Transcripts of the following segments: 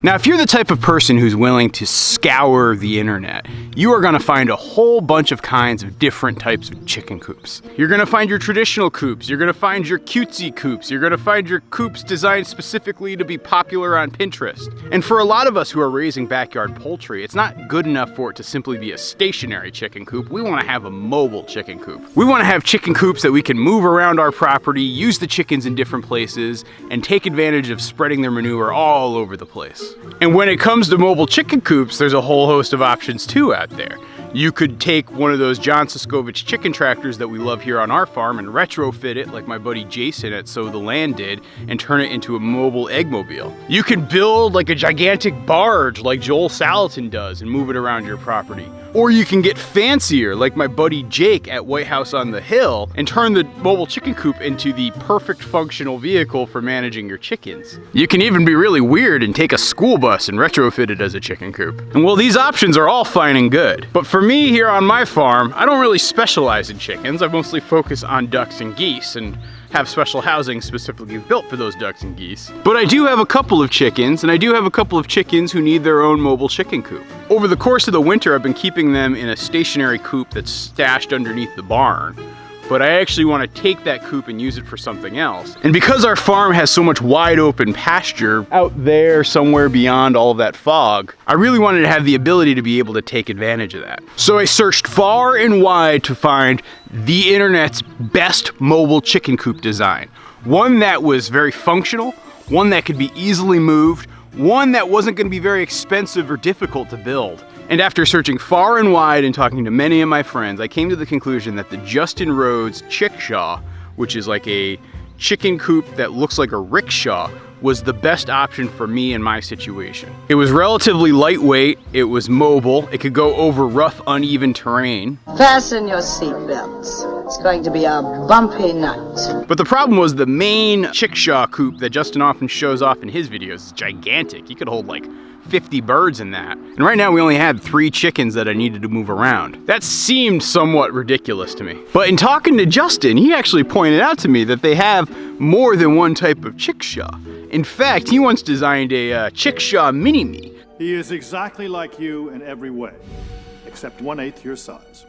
Now, if you're the type of person who's willing to scour the internet, you are gonna find a whole bunch of kinds of different types of chicken coops. You're gonna find your traditional coops, you're gonna find your cutesy coops, you're gonna find your coops designed specifically to be popular on Pinterest. And for a lot of us who are raising backyard poultry, it's not good enough for it to simply be a stationary chicken coop. We wanna have a mobile chicken coop. We wanna have chicken coops that we can move around our property, use the chickens in different places, and take advantage of spreading their manure all over the place. And when it comes to mobile chicken coops, there's a whole host of options too out there. You could take one of those John Siskovich chicken tractors that we love here on our farm and retrofit it like my buddy Jason at So the Land did and turn it into a mobile eggmobile. You can build like a gigantic barge like Joel Salatin does and move it around your property. Or you can get fancier like my buddy Jake at White House on the Hill and turn the mobile chicken coop into the perfect functional vehicle for managing your chickens. You can even be really weird and take a school bus and retrofit it as a chicken coop. And well, these options are all fine and good. But for me here on my farm, I don't really specialize in chickens. I mostly focus on ducks and geese and have special housing specifically built for those ducks and geese. But I do have a couple of chickens, and I do have a couple of chickens who need their own mobile chicken coop. Over the course of the winter, I've been keeping them in a stationary coop that's stashed underneath the barn. But I actually want to take that coop and use it for something else. And because our farm has so much wide open pasture out there somewhere beyond all of that fog, I really wanted to have the ability to be able to take advantage of that. So I searched far and wide to find the internet's best mobile chicken coop design. One that was very functional, one that could be easily moved, one that wasn't going to be very expensive or difficult to build. And after searching far and wide and talking to many of my friends, I came to the conclusion that the Justin Rhodes chickshaw, which is like a chicken coop that looks like a rickshaw, was the best option for me in my situation. It was relatively lightweight, it was mobile, it could go over rough, uneven terrain. Fasten your seatbelts. It's going to be a bumpy night. But the problem was the main chickshaw coop that Justin often shows off in his videos is gigantic. He could hold like 50 birds in that. And right now we only had 3 chickens that I needed to move around. That seemed somewhat ridiculous to me. But in talking to Justin, he actually pointed out to me that they have more than one type of chickshaw. In fact, he once designed a chickshaw mini-me. He is exactly like you in every way, except 1/8 your size.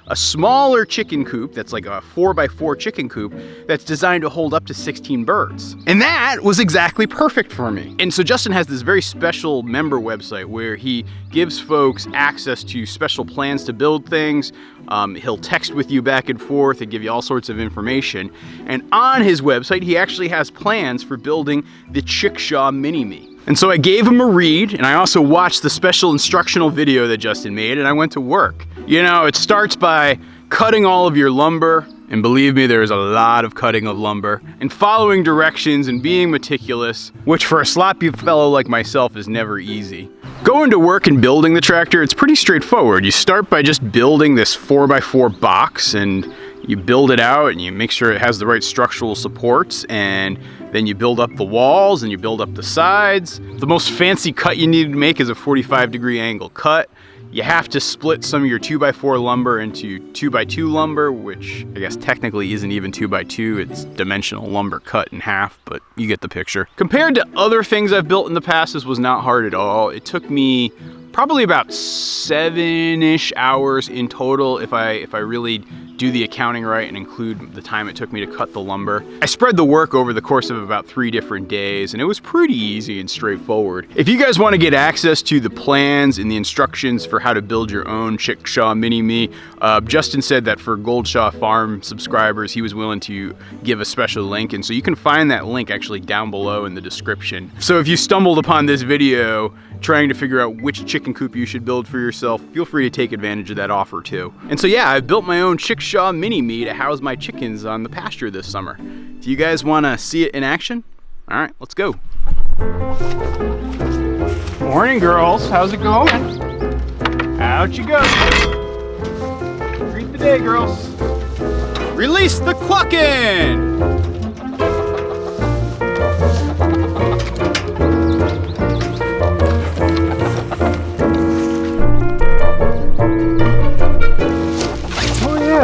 A smaller chicken coop that's like a 4x4 chicken coop that's designed to hold up to 16 birds. And that was exactly perfect for me. And so Justin has this very special member website where he gives folks access to special plans to build things. He'll text with you back and forth and give you all sorts of information. And on his website, he actually has plans for building the chickshaw mini-me. And so I gave him a read, and I also watched the special instructional video that Justin made, and I went to work. You know, it starts by cutting all of your lumber, and believe me, there's a lot of cutting of lumber, and following directions and being meticulous, which for a sloppy fellow like myself is never easy. Going to work and building the tractor, it's pretty straightforward. You start by just building this 4x4 box, and you build it out and you make sure it has the right structural supports, and then you build up the walls and you build up the sides. The most fancy cut you need to make is a 45-degree angle cut. You have to split some of your 2x4 lumber into 2x2 lumber, which I guess technically isn't even 2x2, it's dimensional lumber cut in half, but you get the picture. Compared to other things I've built in the past, this was not hard at all. It took me probably about 7-ish hours in total if I really do the accounting right and include the time it took me to cut the lumber. I spread the work over the course of about 3 different days, and it was pretty easy and straightforward. If you guys want to get access to the plans and the instructions for how to build your own chickshaw mini-me, Justin said that for Goldshaw Farm subscribers, he was willing to give a special link, and so you can find that link actually down below in the description. So if you stumbled upon this video trying to figure out which chicken coop you should build for yourself, feel free to take advantage of that offer too. And so yeah, I've built my own chickshaw mini-me to house my chickens on the pasture this summer. Do you guys want to see it in action? All right, let's go. Morning, girls. How's it going? Out you go. Greet the day, girls. Release the clucking!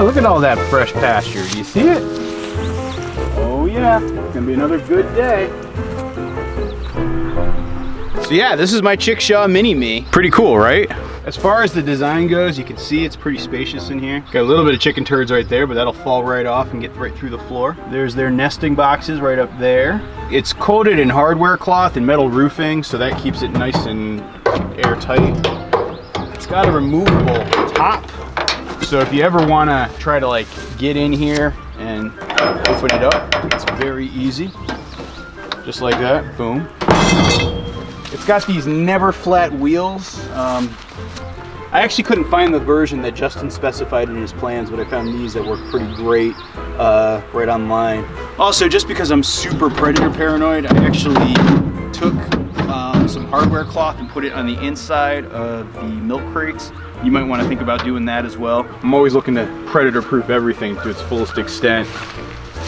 Look at all that fresh pasture. Do you see it? Oh yeah, it's gonna be another good day. So yeah, this is my chickshaw mini-me. Pretty cool, right? As far as the design goes, you can see it's pretty spacious in here. Got a little bit of chicken turds right there, but that'll fall right off and get right through the floor. There's their nesting boxes right up there. It's coated in hardware cloth and metal roofing, so that keeps it nice and airtight. It's got a removable top, so if you ever want to try to like get in here and open it up, it's very easy. Just like that, boom. It's got these never flat wheels. I actually couldn't find the version that Justin specified in his plans, but I found these that work pretty great right online. Also, just because I'm super predator paranoid, I actually took some hardware cloth and put it on the inside of the milk crates. You might want to think about doing that as well. I'm always looking to predator proof everything to its fullest extent.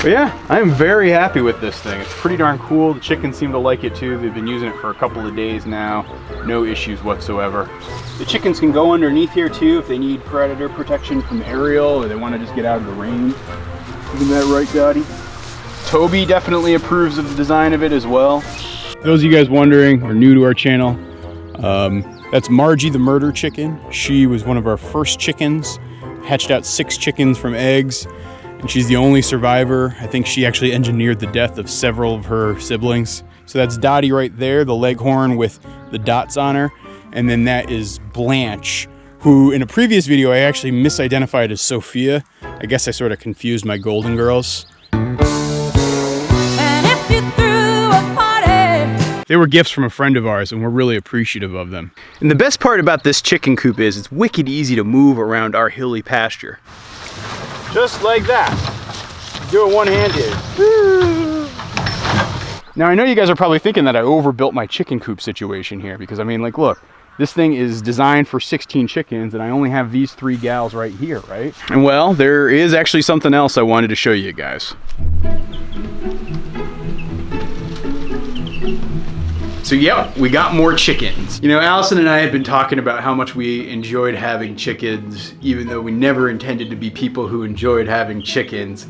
But yeah, I am very happy with this thing. It's pretty darn cool. The chickens seem to like it too. They've been using it for a couple of days now. No issues whatsoever. The chickens can go underneath here too if they need predator protection from aerial or they want to just get out of the rain. Isn't that right, Dottie? Toby definitely approves of the design of it as well. For those of you guys wondering or new to our channel, that's Margie the murder chicken. She was one of our first chickens, hatched out 6 chickens from eggs. And she's the only survivor. I think she actually engineered the death of several of her siblings. So that's Dottie right there, the leghorn with the dots on her. And then that is Blanche, who in a previous video I actually misidentified as Sophia. I guess I sort of confused my golden girls. And if you threw a party. They were gifts from a friend of ours and we're really appreciative of them. And the best part about this chicken coop is it's wicked easy to move around our hilly pasture. Just like that. Do it one-handed. Now I know you guys are probably thinking that I overbuilt my chicken coop situation here because I mean, like, look, this thing is designed for 16 chickens and I only have these 3 gals right here, right? And well, there is actually something else I wanted to show you guys. So yeah, we got more chickens. You know, Allison and I had been talking about how much we enjoyed having chickens, even though we never intended to be people who enjoyed having chickens.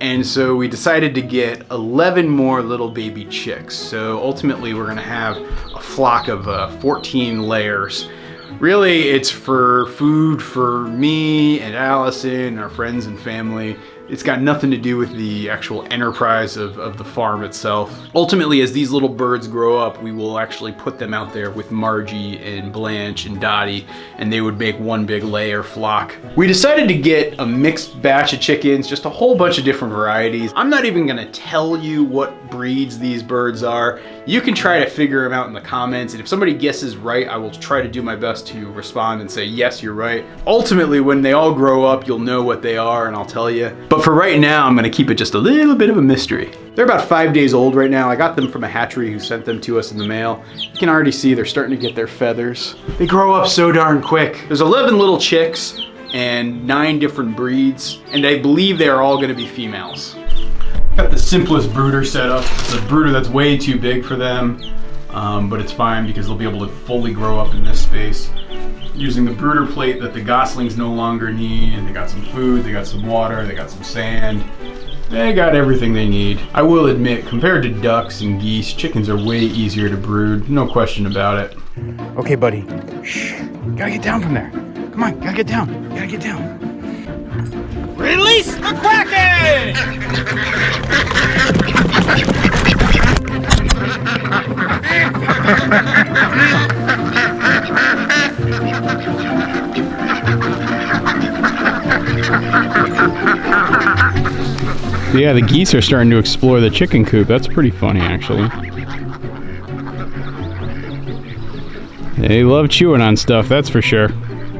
And so we decided to get 11 more little baby chicks. So ultimately we're gonna have a flock of 14 layers. Really, it's for food for me and Allison, our friends and family. It's got nothing to do with the actual enterprise of the farm itself. Ultimately, as these little birds grow up, we will actually put them out there with Margie and Blanche and Dottie, and they would make one big layer flock. We decided to get a mixed batch of chickens, just a whole bunch of different varieties. I'm not even gonna tell you what breeds these birds are. You can try to figure them out in the comments, and if somebody guesses right, I will try to do my best to respond and say, yes, you're right. Ultimately, when they all grow up, you'll know what they are, and I'll tell you. But for right now, I'm gonna keep it just a little bit of a mystery. They're about 5 days old right now. I got them from a hatchery who sent them to us in the mail. You can already see they're starting to get their feathers. They grow up so darn quick. There's 11 little chicks and 9 different breeds, and I believe they are all gonna be females. Got the simplest brooder setup. It's a brooder that's way too big for them, but it's fine because they'll be able to fully grow up in this space. Using the brooder plate that the goslings no longer need, and they got some food, they got some water, they got some sand. They got everything they need. I will admit, compared to ducks and geese, chickens are way easier to brood, no question about it. Okay, buddy. Shh. Gotta get down from there. Come on, gotta get down. Gotta get down. Release the Kraken! Yeah, the geese are starting to explore the chicken coop. That's pretty funny, actually. They love chewing on stuff, that's for sure.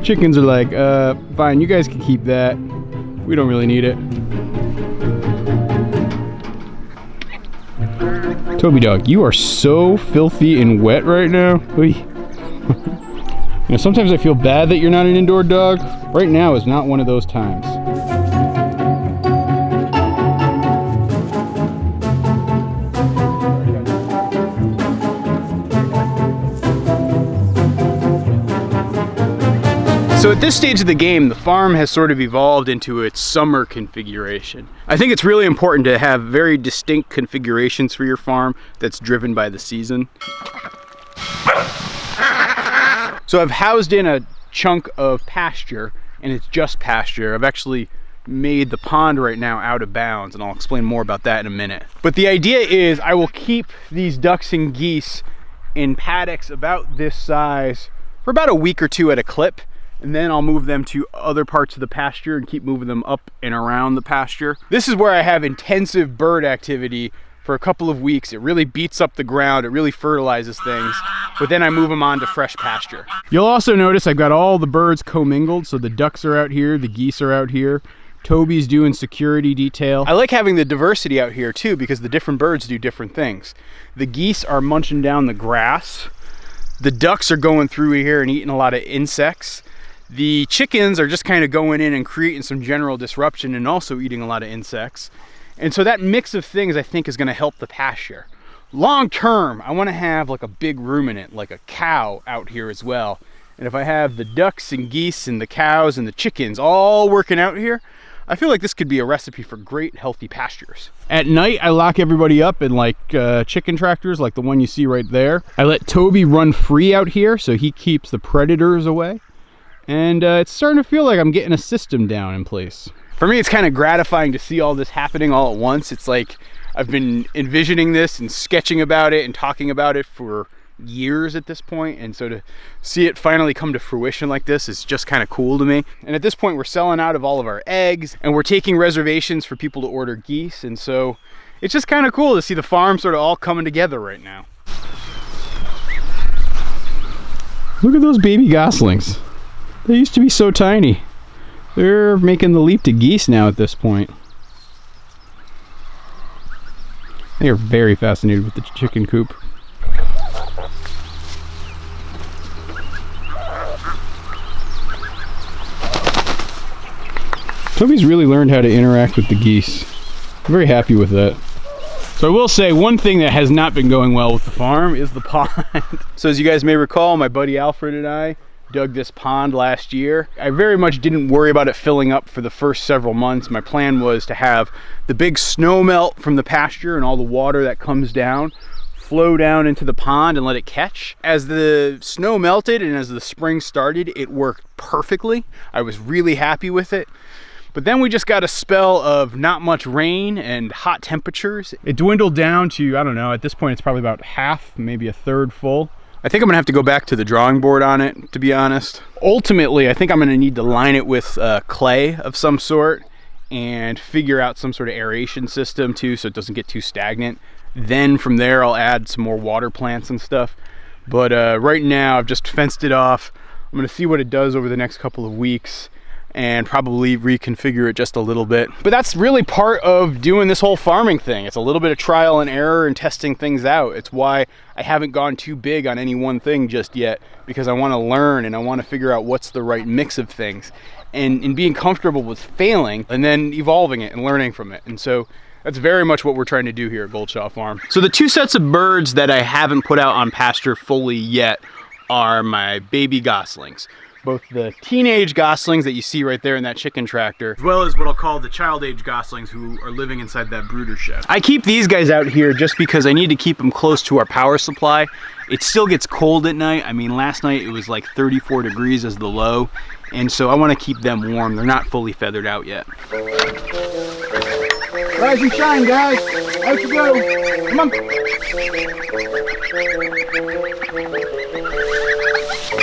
Chickens are like, fine, you guys can keep that. We don't really need it. Toby dog, you are so filthy and wet right now. You know, sometimes I feel bad that you're not an indoor dog. Right now is not one of those times. So at this stage of the game, the farm has sort of evolved into its summer configuration. I think it's really important to have very distinct configurations for your farm that's driven by the season. So I've housed in a chunk of pasture, and it's just pasture. I've actually made the pond right now out of bounds, and I'll explain more about that in a minute. But the idea is I will keep these ducks and geese in paddocks about this size for about a week or two at a clip, and then I'll move them to other parts of the pasture and keep moving them up and around the pasture. This is where I have intensive bird activity for a couple of weeks. It really beats up the ground, it really fertilizes things, but then I move them on to fresh pasture. You'll also notice I've got all the birds commingled, so the ducks are out here, the geese are out here, Toby's doing security detail. I like having the diversity out here too, because the different birds do different things. The geese are munching down the grass. The ducks are going through here and eating a lot of insects. The chickens are just kind of going in and creating some general disruption and also eating a lot of insects. And so that mix of things I think is going to help the pasture. Long term, I want to have like a big ruminant, like a cow out here as well. And if I have the ducks and geese and the cows and the chickens all working out here, I feel like this could be a recipe for great healthy pastures. At night, I lock everybody up in like chicken tractors, like the one you see right there. I let Toby run free out here so he keeps the predators away. And it's starting to feel like I'm getting a system down in place. For me, it's kind of gratifying to see all this happening all at once. It's like I've been envisioning this and sketching about it and talking about it for years at this point, and so to see it finally come to fruition like this is just kind of cool to me. And at this point, we're selling out of all of our eggs, and we're taking reservations for people to order geese, and so it's just kind of cool to see the farm sort of all coming together right now. Look at those baby goslings. They used to be so tiny. They're making the leap to geese now at this point. They are very fascinated with the chicken coop. Toby's really learned how to interact with the geese. I'm very happy with that. So I will say one thing that has not been going well with the farm is the pond. So as you guys may recall, my buddy Alfred and I dug this pond last year. I very much didn't worry about it filling up for the first several months. My plan was to have the big snow melt from the pasture and all the water that comes down flow down into the pond and let it catch. As the snow melted and as the spring started, it worked perfectly. I was really happy with it. But then we just got a spell of not much rain and hot temperatures. It dwindled down to, I don't know, at this point it's probably about half, maybe a third full. I think I'm gonna have to go back to the drawing board on it, to be honest. Ultimately, I think I'm gonna need to line it with clay of some sort and figure out some sort of aeration system too, so it doesn't get too stagnant. Then from there, I'll add some more water plants and stuff. But right now, I've just fenced it off. I'm gonna see what it does over the next couple of weeks and probably reconfigure it just a little bit. But that's really part of doing this whole farming thing. It's a little bit of trial and error and testing things out. It's why I haven't gone too big on any one thing just yet, because I want to learn and I want to figure out what's the right mix of things, and in being comfortable with failing and then evolving it and learning from it. And so that's very much what we're trying to do here at Goldshaw Farm. So the two sets of birds that I haven't put out on pasture fully yet are my baby goslings. Both the teenage goslings that you see right there in that chicken tractor, as well as what I'll call the child age goslings who are living inside that brooder shed. I keep these guys out here just because I need to keep them close to our power supply. It still gets cold at night. I mean, last night it was like 34 degrees as the low, and so I want to keep them warm. They're not fully feathered out yet. Rise and shine, guys. Out you go. Come on.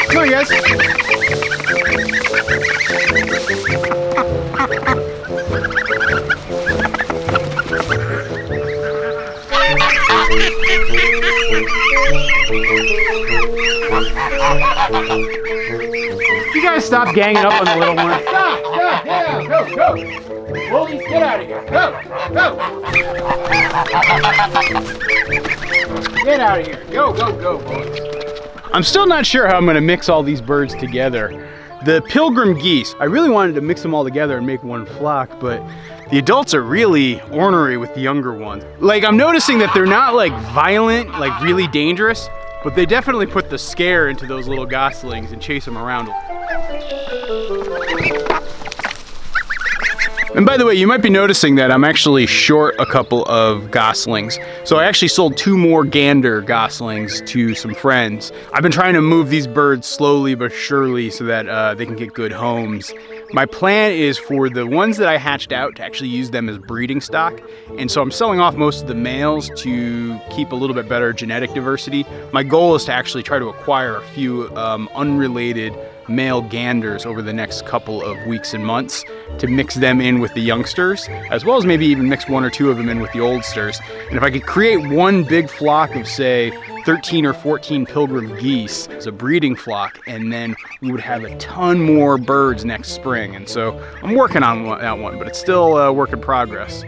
Come on, guys. You guys stop ganging up on the little one. Stop, down, go. Bullies, get out of here. Go. Get out of here. Go, boys. I'm still not sure how I'm gonna mix all these birds together. The pilgrim geese, I really wanted to mix them all together and make one flock, but the adults are really ornery with the younger ones. Like, I'm noticing that they're not like violent, like really dangerous, but they definitely put the scare into those little goslings and chase them around. And by the way, you might be noticing that I'm actually short a couple of goslings. So I actually sold 2 more gander goslings to some friends. I've been trying to move these birds slowly but surely so that they can get good homes. My plan is for the ones that I hatched out to actually use them as breeding stock. And so I'm selling off most of the males to keep a little bit better genetic diversity. My goal is to actually try to acquire a few unrelated male ganders over the next couple of weeks and months to mix them in with the youngsters, as well as maybe even mix 1 or 2 of them in with the oldsters. And if I could create one big flock of, say, 13 or 14 pilgrim geese as a breeding flock, and then we would have a ton more birds next spring. And so I'm working on that one, but it's still a work in progress.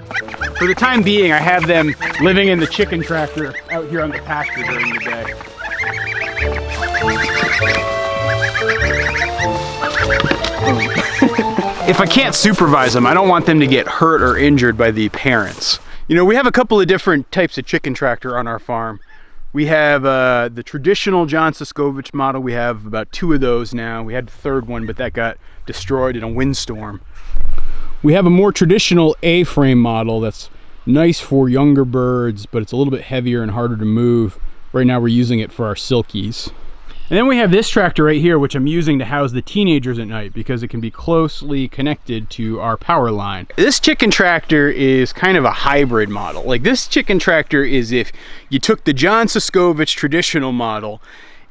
For the time being, I have them living in the chicken tractor out here on the pasture during the day. If I can't supervise them, I don't want them to get hurt or injured by the parents. You know, we have a couple of different types of chicken tractor on our farm. We have the traditional John Siskovich model. We have about 2 of those now. We had the 3rd one, but that got destroyed in a windstorm. We have a more traditional A-frame model that's nice for younger birds, but it's a little bit heavier and harder to move. Right now we're using it for our silkies. And then we have this tractor right here, which I'm using to house the teenagers at night because it can be closely connected to our power line. This chicken tractor is kind of a hybrid model. Like, this chicken tractor is if you took the John Siskovich traditional model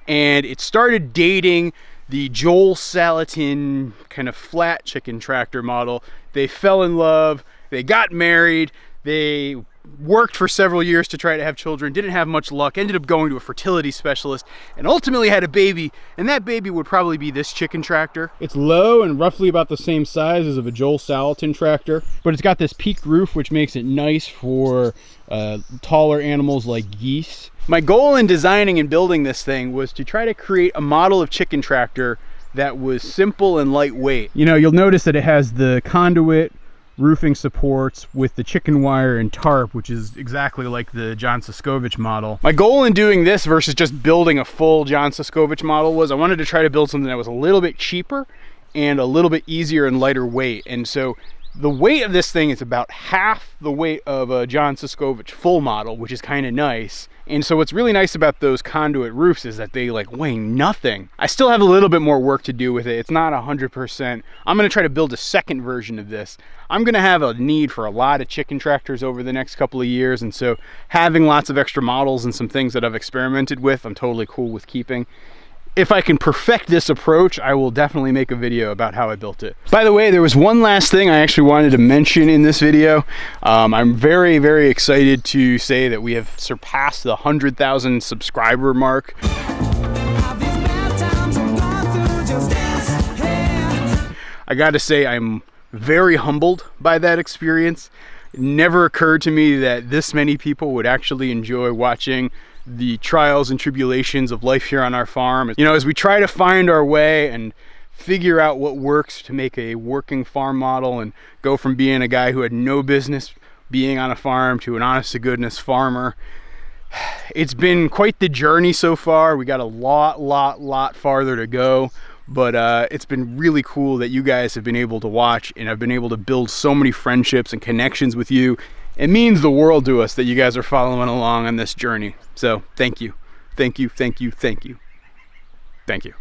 and it started dating the Joel Salatin kind of flat chicken tractor model. They fell in love, they got married, they worked for several years to try to have children, didn't have much luck, ended up going to a fertility specialist, and ultimately had a baby, and that baby would probably be this chicken tractor. It's low and roughly about the same size as of a Joel Salatin tractor, but it's got this peaked roof, which makes it nice for taller animals like geese. My goal in designing and building this thing was to try to create a model of chicken tractor that was simple and lightweight. You know, you'll notice that it has the conduit roofing supports with the chicken wire and tarp, which is exactly like the John Siskovich model. My goal in doing this versus just building a full John Siskovich model was I wanted to try to build something that was a little bit cheaper and a little bit easier and lighter weight. And so the weight of this thing is about half the weight of a John Siskovich full model, which is kind of nice. And so what's really nice about those conduit roofs is that they like weigh nothing. I still have a little bit more work to do with it. It's not 100%. I'm gonna try to build a second version of this. I'm gonna have a need for a lot of chicken tractors over the next couple of years. And so having lots of extra models and some things that I've experimented with, I'm totally cool with keeping. If I can perfect this approach, I will definitely make a video about how I built it. By the way, there was one last thing I actually wanted to mention in this video. I'm very, very excited to say that we have surpassed the 100,000 subscriber mark. I gotta say, I'm very humbled by that experience. It never occurred to me that this many people would actually enjoy watching the trials and tribulations of life here on our farm. You know, as we try to find our way and figure out what works to make a working farm model and go from being a guy who had no business being on a farm to an honest to goodness farmer. It's been quite the journey so far. We got a lot farther to go, but it's been really cool that you guys have been able to watch, and I've been able to build so many friendships and connections with you. It means the world to us that you guys are following along on this journey. So thank you, thank you, thank you, thank you, thank you.